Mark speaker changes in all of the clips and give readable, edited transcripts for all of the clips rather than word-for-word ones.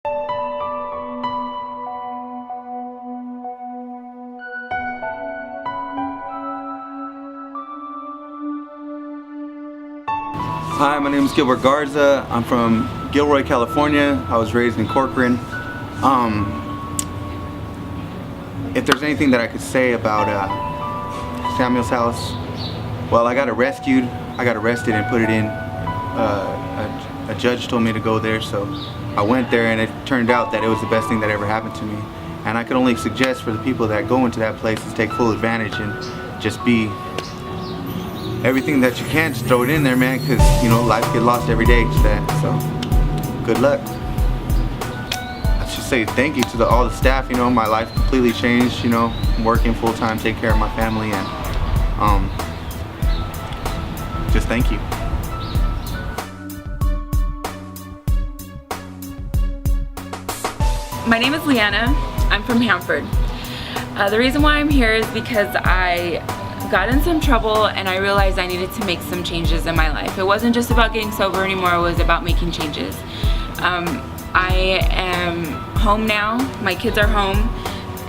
Speaker 1: Hi, my name is Gilbert Garza. I'm from Gilroy, California. I was raised in Corcoran. If there's anything that I could say about Samuel's House, well, I got arrested and put it in. A judge told me to go there, so I went there, and it turned out that it was the best thing that ever happened to me. And I can only suggest for the people that go into that place to take full advantage and just be everything that you can. Just throw it in there, man, because you know life gets lost every day to that. So good luck. I should say thank you to all the staff. You know, my life completely changed. You know, working full time, taking care of my family, and just thank you.
Speaker 2: My name is Leanna. I'm from Hanford. The reason why I'm here is because I got in some trouble and I realized I needed to make some changes in my life. It wasn't just about getting sober anymore, it was about making changes. I am home now, my kids are home,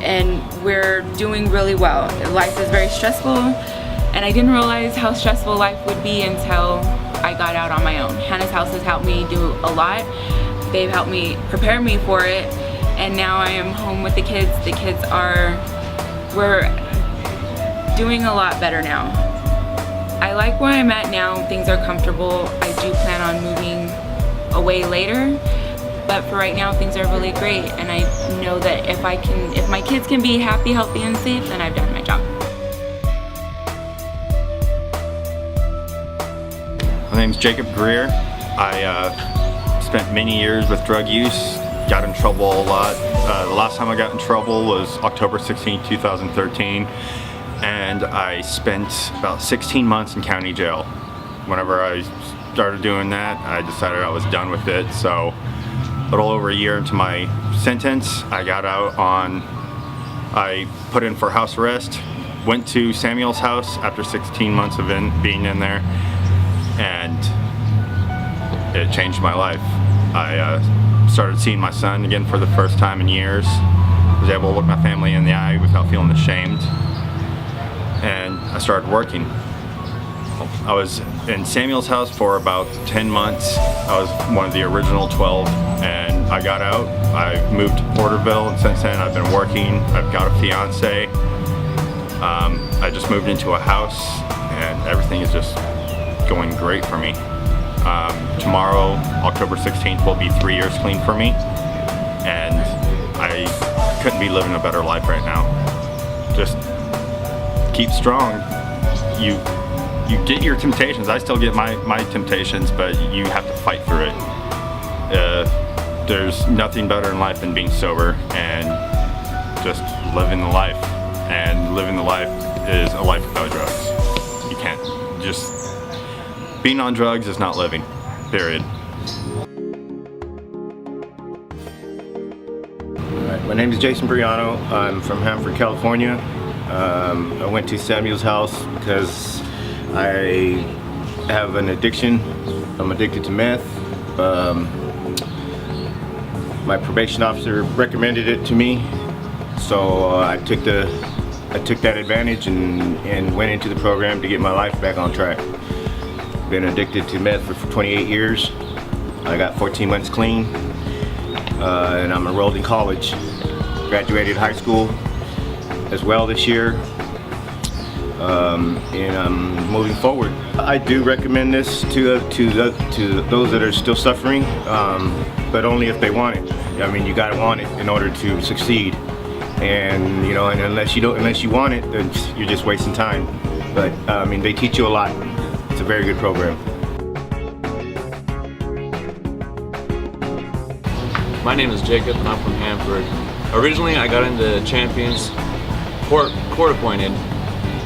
Speaker 2: and we're doing really well. Life is very stressful, and I didn't realize how stressful life would be until I got out on my own. Hannah's House has helped me do a lot. They've helped me prepare me for it, and now I am home with the kids. The kids we're doing a lot better now. I like where I'm at now. Things are comfortable. I do plan on moving away later, but for right now things are really great, and I know that if my kids can be happy, healthy, and safe, then I've done my job.
Speaker 3: My name's Jacob Greer. I spent many years with drug use, got in trouble a lot. The last time I got in trouble was October 16, 2013. And I spent about 16 months in county jail. Whenever I started doing that, I decided I was done with it. So a little over a year into my sentence, I got out I put in for house arrest, went to Samuel's house after 16 months of being in there, and it changed my life. I started seeing my son again for the first time in years. Was able to look my family in the eye without feeling ashamed. And I started working. I was in Samuel's house for about 10 months. I was one of the original 12, and I got out. I moved to Porterville, and since then I've been working. I've got a fiance. I just moved into a house, and everything is just going great for me. Tomorrow, October 16th, will be 3 years clean for me, and I couldn't be living a better life right now. Just keep strong. You get your temptations. I still get my temptations, but you have to fight through it. There's nothing better in life than being sober and just living the life. And living the life is a life without drugs. You can't just... Being on drugs is not living, period.
Speaker 4: Alright, my name is Jason Briano. I'm from Hanford, California. I went to Samuel's House because I have an addiction. I'm addicted to meth. My probation officer recommended it to me, so I took that advantage and went into the program to get my life back on track. Been addicted to meth for 28 years. I got 14 months clean, and I'm enrolled in college. Graduated high school as well this year, and I'm moving forward. I do recommend this to those that are still suffering, but only if they want it. I mean, you gotta want it in order to succeed, and you know, and unless you want it, then you're just wasting time. But I mean, they teach you a lot. It's a very good program.
Speaker 5: My name is Jacob, and I'm from Hanford. Originally, I got into Champions, court appointed,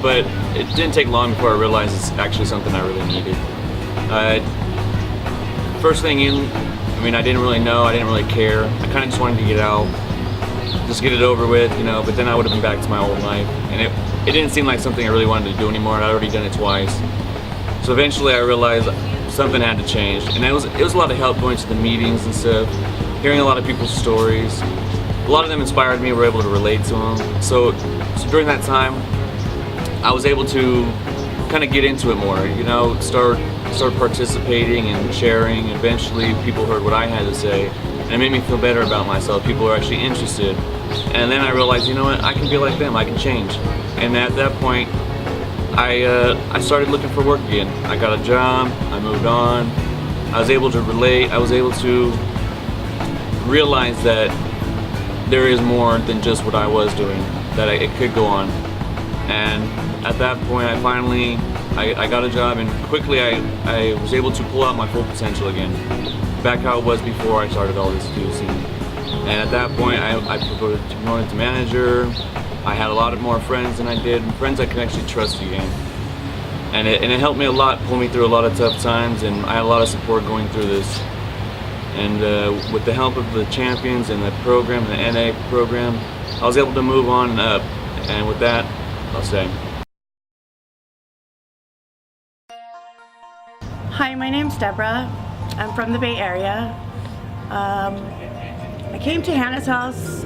Speaker 5: but it didn't take long before I realized it's actually something I really needed. First thing in, I mean, I didn't really know, I didn't really care. I kind of just wanted to get out, just get it over with, you know, but then I would have been back to my old life, and it didn't seem like something I really wanted to do anymore. I'd already done it twice. So eventually I realized something had to change, and it was a lot of help going to the meetings and stuff. hearing a lot of people's stories. A lot of them inspired me, were able to relate to them. So during that time, I was able to kind of get into it more, you know, start participating and sharing. Eventually people heard what I had to say, and it made me feel better about myself. People were actually interested. And then I realized, you know what, I can be like them, I can change. And at that point, I started looking for work again. I got a job, I moved on, I was able to relate, I was able to realize that there is more than just what I was doing, that it could go on. And at that point, I got a job, and quickly I was able to pull out my full potential again, back how it was before I started all this juicing. And at that point, I promoted to manager. I had a lot more friends than I did, friends I could actually trust again. And it helped me a lot, pull me through a lot of tough times, and I had a lot of support going through this. And with the help of the champions and the program, the NA program, I was able to move on and up. And with that, I'll say.
Speaker 6: Hi, my name's Deborah. I'm from the Bay Area. I came to Hannah's house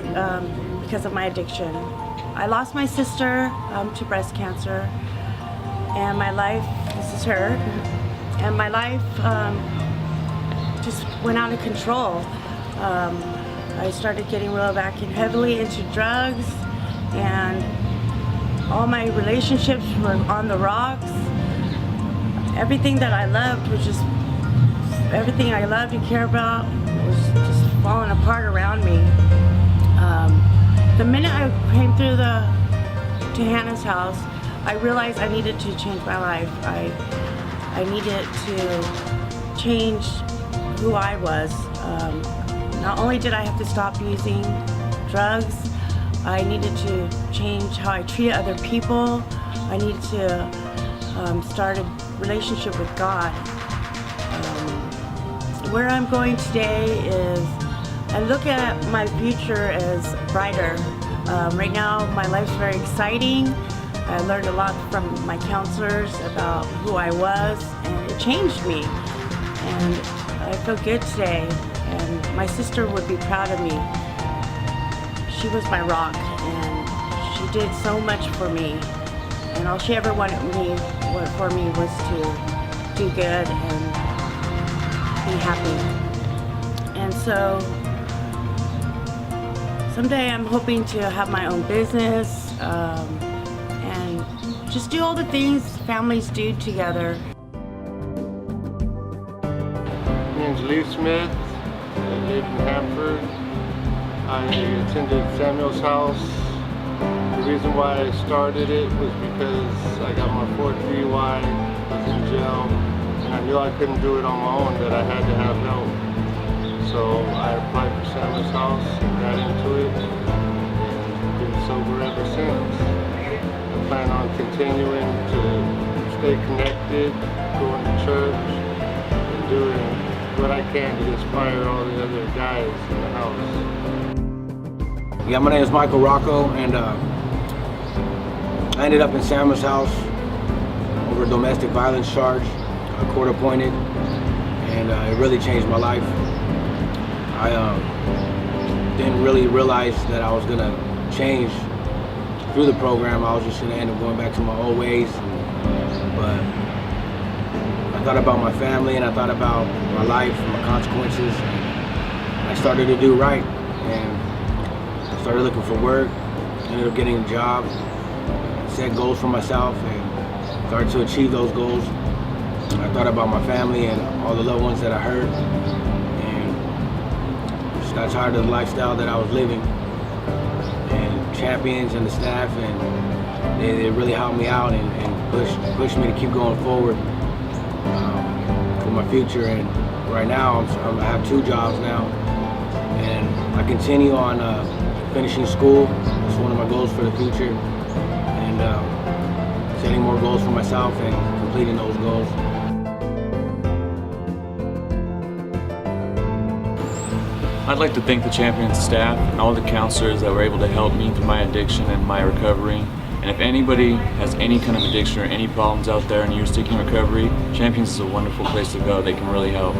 Speaker 6: because of my addiction. I lost my sister to breast cancer, and my life, this is her, and my life just went out of control. I started getting real back in heavily into drugs, and all my relationships were on the rocks. Everything that I loved was just, everything I loved and cared about was just falling apart around me. The minute I came through to Hannah's house, I realized I needed to change my life. I needed to change who I was. Not only did I have to stop using drugs, I needed to change how I treated other people. I needed to start a relationship with God. Where I'm going today is, I look at my future as brighter. Right now, my life's very exciting. I learned a lot from my counselors about who I was, and it changed me. And I feel good today, and my sister would be proud of me. She was my rock, and she did so much for me. And all she ever wanted for me was to do good and be happy. And so someday I'm hoping to have my own business and just do all the things families do together.
Speaker 7: My name's Lee Smith. I live in Hanford. I attended Samuel's house. The reason why I started it was because I got my 4th DUI, was in jail, and I knew I couldn't do it on my own, that I had to have help. So I applied for Samuel's house and got into it, and been sober ever since. I plan on continuing to stay connected, going to church, and doing what I can to inspire all the other guys in the house.
Speaker 8: Yeah, my name is Michael Rocco, and I ended up in Samuel's house over a domestic violence charge, court appointed, and it really changed my life. I didn't really realize that I was gonna change through the program. I was just gonna end up going back to my old ways, but I thought about my family, and I thought about my life and my consequences, and I started to do right, and I started looking for work, ended up getting a job, set goals for myself, and started to achieve those goals. I thought about my family and all the loved ones that I hurt, and just got tired of the lifestyle that I was living. And champions and the staff, and they really helped me out and pushed me to keep going forward for my future. And right now, I have 2 jobs now, and I continue on finishing school. It's one of my goals for the future, and setting more goals for myself and completing those goals.
Speaker 5: I'd like to thank the Champions staff and all the counselors that were able to help me through my addiction and my recovery. And if anybody has any kind of addiction or any problems out there and you're seeking recovery, Champions is a wonderful place to go. They can really help.